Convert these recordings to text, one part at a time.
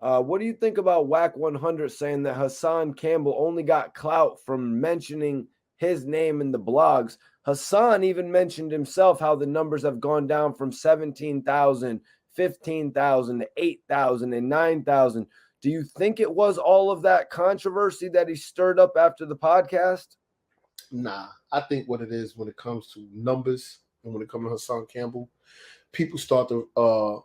What do you think about Whack 100 saying that Hassan Campbell only got clout from mentioning his name in the blogs? Hassan even mentioned himself how the numbers have gone down from 17,000, 15,000 to 8,000 and 9,000. Do you think it was all of that controversy that he stirred up after the podcast? Nah, I think what it is when it comes to numbers and when it comes to Hassan Campbell, people start to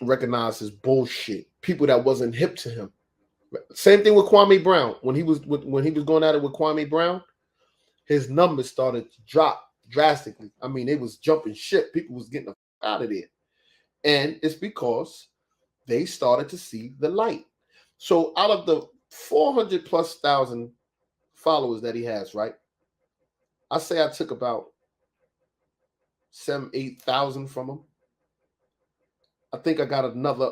recognize his bullshit. People that wasn't hip to him. Same thing with Kwame Brown. When he was going at it with Kwame Brown, his numbers started to drop drastically. I mean, it was jumping ship. People was getting out of there. And it's because they started to see the light. So out of the 400 plus thousand followers that he has, right? I say I took about 8,000 from him. I think I got another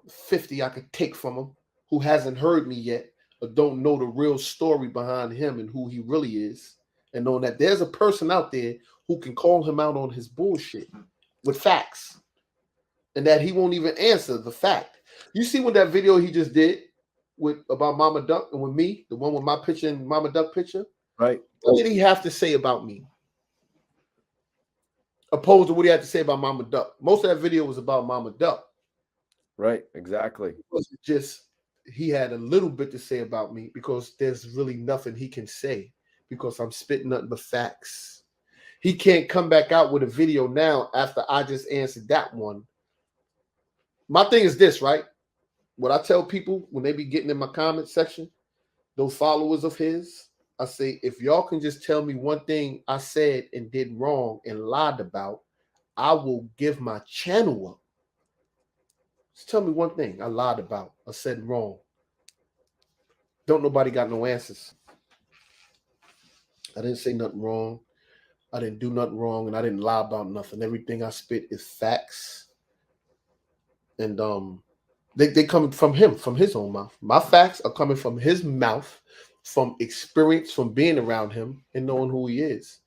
50 I could take from him who hasn't heard me yet or don't know the real story behind him and who he really is, and knowing that there's a person out there who can call him out on his bullshit with facts and that he won't even answer the fact. You see what that video he just did about Mama Duck and with me, the one with my picture and Mama Duck picture? Right. What did he have to say about me? Opposed to what he had to say about Mama Duck. Most of that video was about Mama Duck. Right, exactly. It wasn't just he had a little bit to say about me because there's really nothing he can say because I'm spitting nothing but facts. He can't come back out with a video now after I just answered that one. My thing is this, right? What I tell people when they be getting in my comment section, those followers of his, I say, if y'all can just tell me one thing I said and did wrong and lied about, I will give my channel up. Just tell me one thing I lied about or said wrong. Don't nobody got no answers. I didn't say nothing wrong. I didn't do nothing wrong, and I didn't lie about nothing. Everything I spit is facts. And they come from him, from his own mouth. My facts are coming from his mouth, from experience, from being around him and knowing who he is.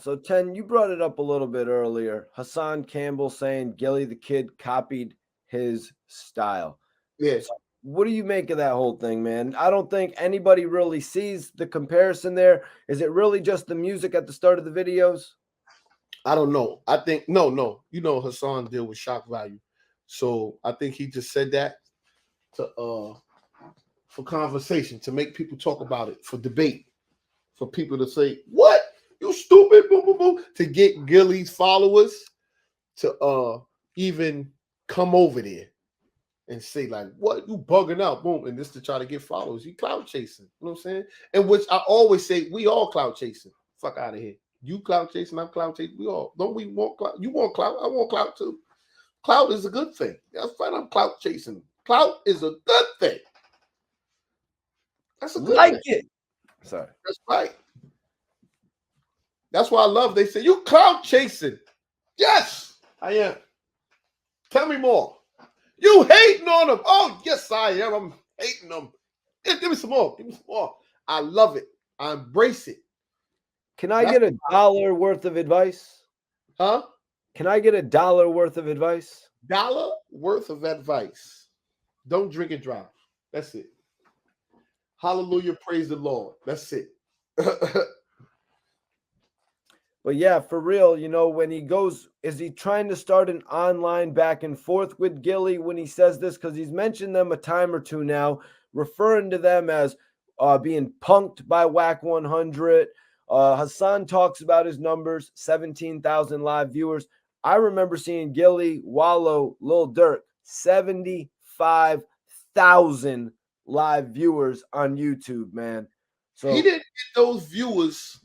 So, Ten, you brought it up a little bit earlier. Hassan Campbell saying Gilly the Kid copied his style. Yes. So what do you make of that whole thing, man? I don't think anybody really sees the comparison there. Is it really just the music at the start of the videos? I don't know. I think no. You know Hassan deal with shock value. So I think he just said that to for conversation, to make people talk about it, for debate, for people to say, what? You stupid, boom, boom, boom, to get Gilly's followers to even come over there and say, like, what? You bugging out, boom, and this to try to get followers. You clout chasing. You know what I'm saying? And which I always say, we all clout chasing. Fuck out of here. You clout chasing, I'm clout chasing. We all don't we want clout? You want clout, I want clout too. Clout is a good thing. That's fine. I'm clout chasing. Clout is a good thing. That's a good like thing. it. Sorry. That's right. That's why I love. They say you clout chasing. Yes, I am. Tell me more. You hating on them? Oh, yes, I am. I'm hating them. Yeah, give me some more. Give me some more. I love it. I embrace it. Can I get $1 worth of advice? Huh? Can I get $1 worth of advice? $1 worth of advice. Don't drink and drive. That's it. Hallelujah. Praise the Lord. That's it. But yeah, for real, you know, when he goes, is he trying to start an online back and forth with Gilly when he says this? Because he's mentioned them a time or two now, referring to them as being punked by Whack 100. Hassan talks about his numbers, 17,000 live viewers. I remember seeing Gilly, Wallow, Lil Durk, 75,000 live viewers on YouTube, man. So he didn't get those views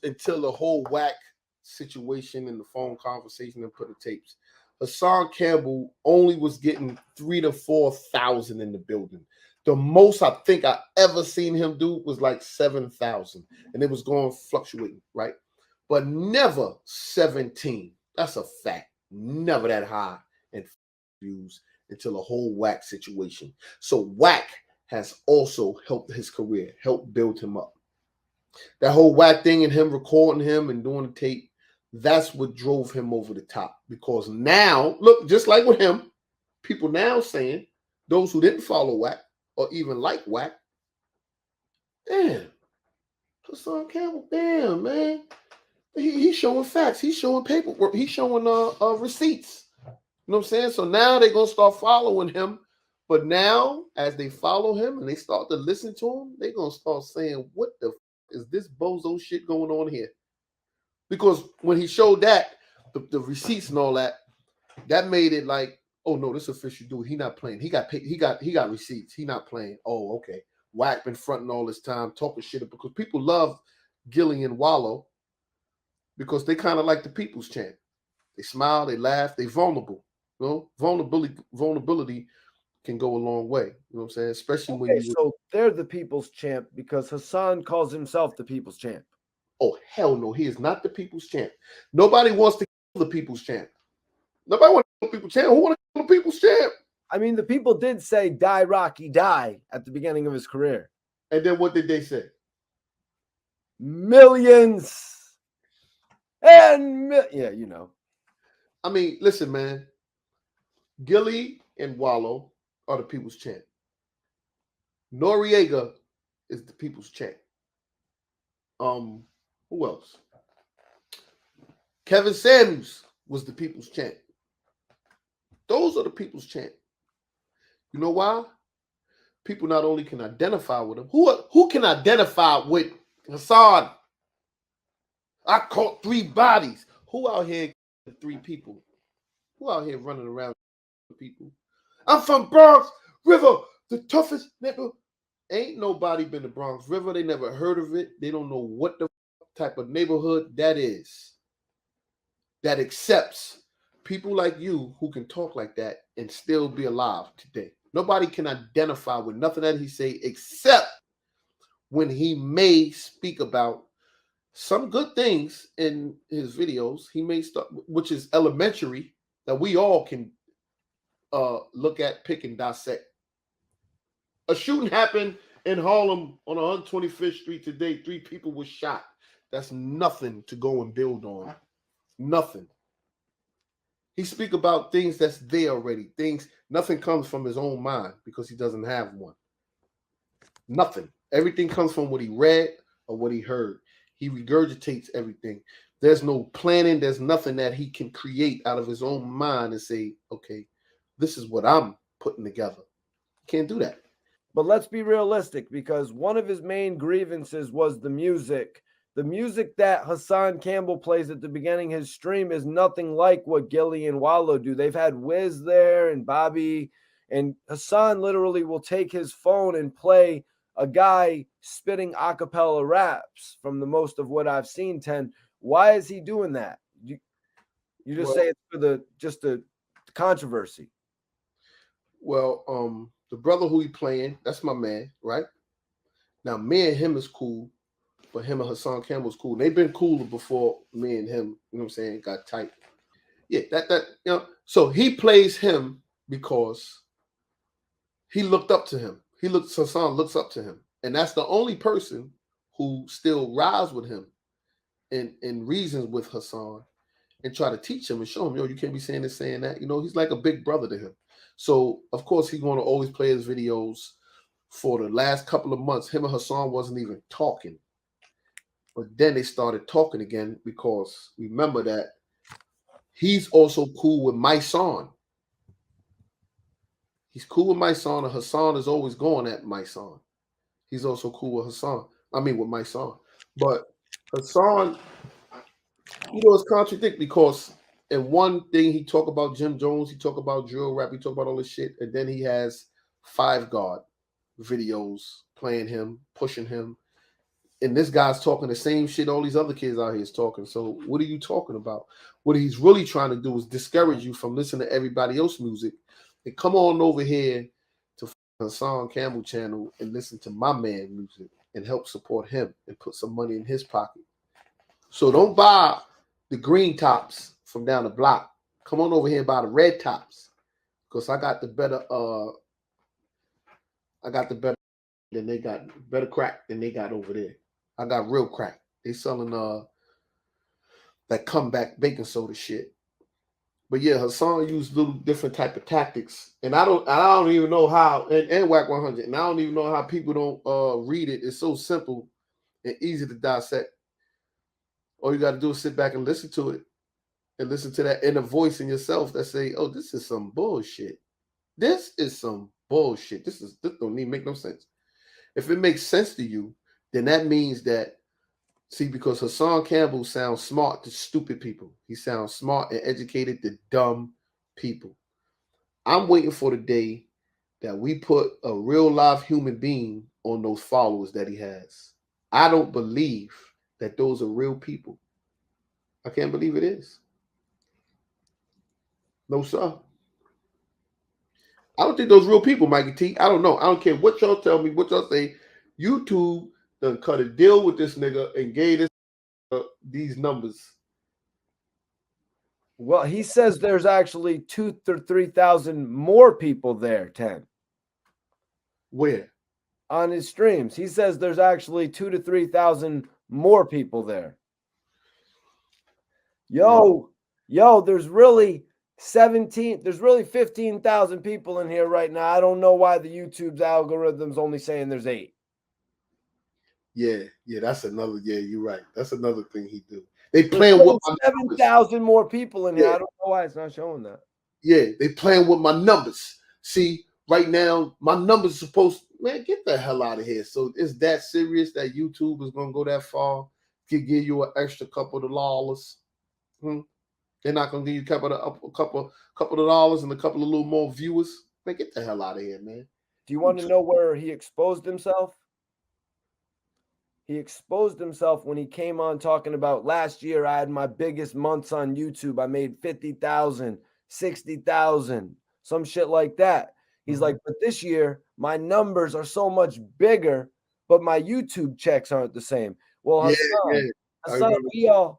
until the whole Whack situation and the phone conversation and put the tapes. Hassan Campbell only was getting 3,000 to 4,000 in the building. The most I think I ever seen him do was like 7,000, and it was going fluctuating, right? But never 17. That's a fact. Never that high in views until the whole Whack situation. So Whack has also helped his career, helped build him up. That whole Whack thing and him recording him and doing the tape, that's what drove him over the top. Because now, look, just like with him, people now saying, those who didn't follow Whack or even like Whack, damn, Hassan Campbell, damn, man. He's showing facts. He's showing paperwork. He's showing receipts. You know what I'm saying? So now they're going to start following him. But now, as they follow him and they start to listen to him, they're going to start saying, what the is this bozo shit going on here? Because when he showed that, the receipts and all that, that made it like, oh no, this official dude, he not playing. He got paid, he got receipts. He not playing. Oh, okay. Whack been fronting all this time, talking shit, because people love Gilly and Wallow because they kind of like the people's champ. They smile, they laugh, they vulnerable. You know, vulnerability can go a long way. You know what I'm saying? Especially when you. So they're the people's champ because Hassan calls himself the people's champ. Oh hell no, he is not the people's champ. Nobody wants to kill the people's champ. Nobody wants to kill the people's champ. Who want to kill the people's champ? I mean, the people did say "Die Rocky, die" at the beginning of his career. And then what did they say? Millions. And yeah, you know. I mean, listen, man. Gilly and Wallow are the people's champ. Noriega is the people's champ. Who else? Kevin Samuels was the people's champ. Those are the people's champ. You know why? People not only can identify with him. Who can identify with Hassan? I caught 3 bodies. Who out here 3 people? Who out here running around with people? I'm from Bronx River, the toughest neighborhood. Ain't nobody been to Bronx River. They never heard of it. They don't know what the type of neighborhood that is. That accepts people like you who can talk like that and still be alive today. Nobody can identify with nothing that he say except when he may speak about some good things in his videos. He may start, which is elementary, that we all can look at, pick, and dissect. A shooting happened in Harlem on 125th Street today. 3 people were shot. That's nothing to go and build on. Nothing. He speak about things that's there already. Nothing comes from his own mind because he doesn't have one. Nothing. Everything comes from what he read or what he heard. He regurgitates everything. There's no planning. There's nothing that he can create out of his own mind and say, okay, this is what I'm putting together. Can't do that. But let's be realistic, because one of his main grievances was the music. The music that Hassan Campbell plays at the beginning of his stream is nothing like what Gilly and Wallow do. They've had Wiz there and Bobby, and Hassan literally will take his phone and play a guy spitting a cappella raps from the most of what I've seen, 10. Why is he doing that? You just say it's for the controversy. Well, the brother who he playing, that's my man, right? Now, me and him is cool, but him and Hassan Campbell's cool. They've been cooler before me and him, you know what I'm saying, got tight. Yeah, so he plays him because he looked up to him. Hassan looks up to him. And that's the only person who still rides with him and reasons with Hassan and try to teach him and show him, yo, you can't be saying this, saying that. You know, he's like a big brother to him. So, of course, he's going to always play his videos. For the last couple of months, him and Hassan wasn't even talking. But then they started talking again because remember that he's also cool with my son. He's cool with my son, and Hassan is always going at my son. He's also cool with Hassan. With my son. But Hassan, it's contradictory because in one thing he talk about Jim Jones, he talk about drill rap, he talk about all this shit, and then he has 5 God videos playing him, pushing him. And this guy's talking the same shit all these other kids out here is talking. So what are you talking about? What he's really trying to do is discourage you from listening to everybody else's music and come on over here to Hassan Campbell channel and listen to my man music and help support him and put some money in his pocket. So don't buy the green tops from down the block. Come on over here and buy the red tops because I got the better than they got, better crack than they got over there. I got real crack. They selling that comeback baking soda shit. But yeah, Hassan used little different type of tactics, and I don't even know how. And Whack 100, and I don't even know how people don't read it. It's so simple and easy to dissect. All you got to do is sit back and listen to it, and listen to that inner voice in yourself that say, "Oh, this is some bullshit. This is some bullshit. This don't even make no sense." If it makes sense to you, then that means that, see, because Hassan Campbell sounds smart to stupid people. He sounds smart and educated to dumb people. I'm waiting for the day that we put a real live human being on those followers that he has. I don't believe that those are real people. I can't believe it is. No, sir. I don't think those real people, Mikey T. I don't know. I don't care what y'all tell me, what y'all say. YouTube done cut a deal with this nigga and gave this these numbers. Well, he says there's actually 2,000 to 3,000 more people there, 10. Where? On his streams. He says there's actually 2,000 to 3,000 more people there. Yo, there's really 15,000 people in here right now. I don't know why the YouTube's algorithm's only saying there's 8. Yeah, that's another. Yeah, you're right. That's another thing he do. They playing with my 7,000 more people in here. I don't know why it's not showing that. Yeah, they playing with my numbers. See, right now my numbers are supposed. Man, get the hell out of here. So it's that serious that YouTube is gonna go that far to give you an extra couple of dollars? They're not gonna give you a couple of dollars and a couple of little more viewers. Man, get the hell out of here, man. Do you want to know where he exposed himself? He exposed himself when he came on talking about last year I had my biggest months on YouTube. I made 50,000, 60,000, some shit like that. He's like, but this year my numbers are so much bigger, but my YouTube checks aren't the same. Well, Hassan,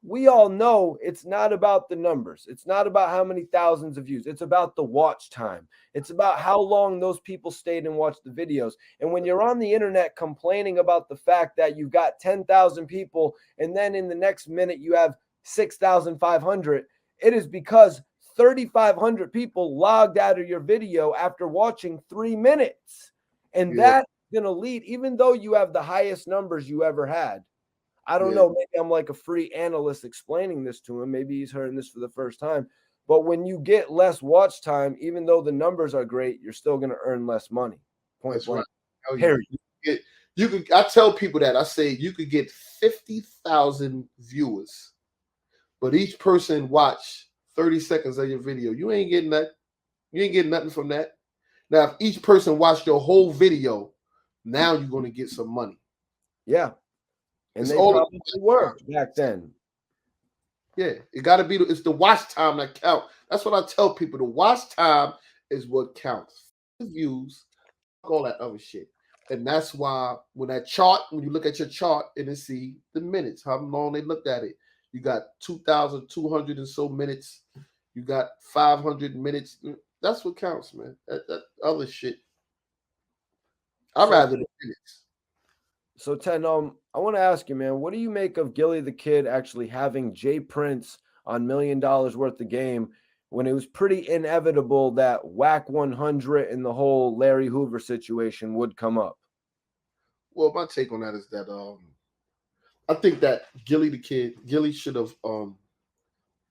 we all know it's not about the numbers. It's not about how many thousands of views. It's about the watch time. It's about how long those people stayed and watched the videos. And when you're on the internet complaining about the fact that you've got 10,000 people and then in the next minute you have 6,500, it is because 3,500 people logged out of your video after watching 3 minutes. And that's going to lead, even though you have the highest numbers you ever had. I don't know. Maybe I'm like a free analyst explaining this to him. Maybe he's hearing this for the first time. But when you get less watch time, even though the numbers are great, you're still going to earn less money. Point blank. Right. You could. I tell people that. I say you could get 50,000 viewers, but each person watch 30 seconds of your video. You ain't getting that. You ain't getting nothing from that. Now, if each person watched your whole video, now you're going to get some money. Yeah. And they probably were back then. Yeah, it got to be. It's the watch time that count. That's what I tell people. The watch time is what counts. The views, all that other shit. And that's why when you look at your chart and then see the minutes, how long they looked at it. You got 2,200 and so minutes. You got 500 minutes. That's what counts, man. That other shit. I'd rather the minutes. So, Ten, I want to ask you, man, what do you make of Gilly the Kid actually having Jay Prince on $1 million worth of game when it was pretty inevitable that Whack 100 and the whole Larry Hoover situation would come up? Well, my take on that is that I think that Gilly should have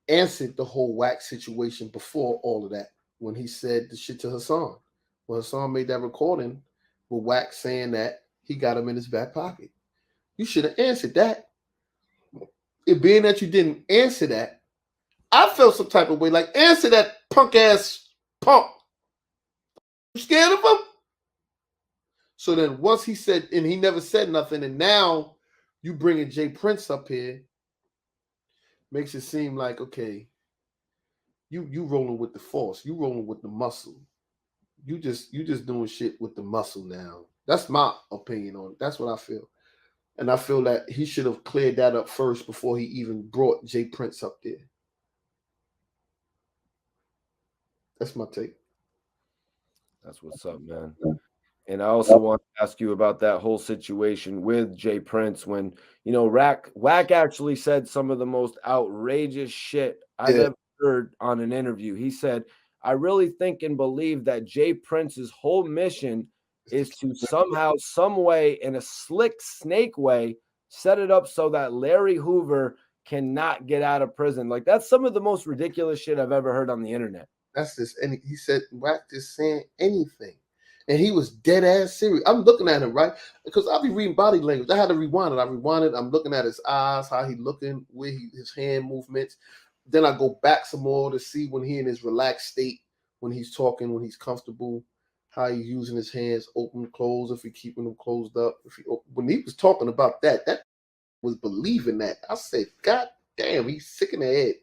answered the whole Whack situation before all of that when he said the shit to Hassan. When Hassan made that recording with Whack saying that he got him in his back pocket. You should have answered that. It being that you didn't answer that, I felt some type of way. Like, answer that punk ass punk. You scared of him? So then once he said, and he never said nothing, and now you bringing Jay Prince up here, makes it seem like, okay, you rolling with the force. You rolling with the muscle. You just doing shit with the muscle now. That's my opinion on it. That's what I feel. And I feel that he should have cleared that up first before he even brought Jay Prince up there. That's my take. That's what's up, man. And I also want to ask you about that whole situation with Jay Prince when, Whack actually said some of the most outrageous shit I've ever absurd on an interview. He said, I really think and believe that Jay Prince's whole mission is to somehow, some way, in a slick snake way, set it up so that Larry Hoover cannot get out of prison. Like, that's some of the most ridiculous shit I've ever heard on the internet. That's just, and he said, Wack just saying anything. And he was dead ass serious. I'm looking at him, right? Because I'll be reading body language. I had to rewind it. I rewind it. I'm looking at his eyes, how he looking, his hand movements. Then I go back some more to see when he in his relaxed state, when he's talking, when he's comfortable, how he's using his hands, open, close, if he keeping them closed up. When he was talking about that, that was believing that. I said, God damn, he's sick in the head.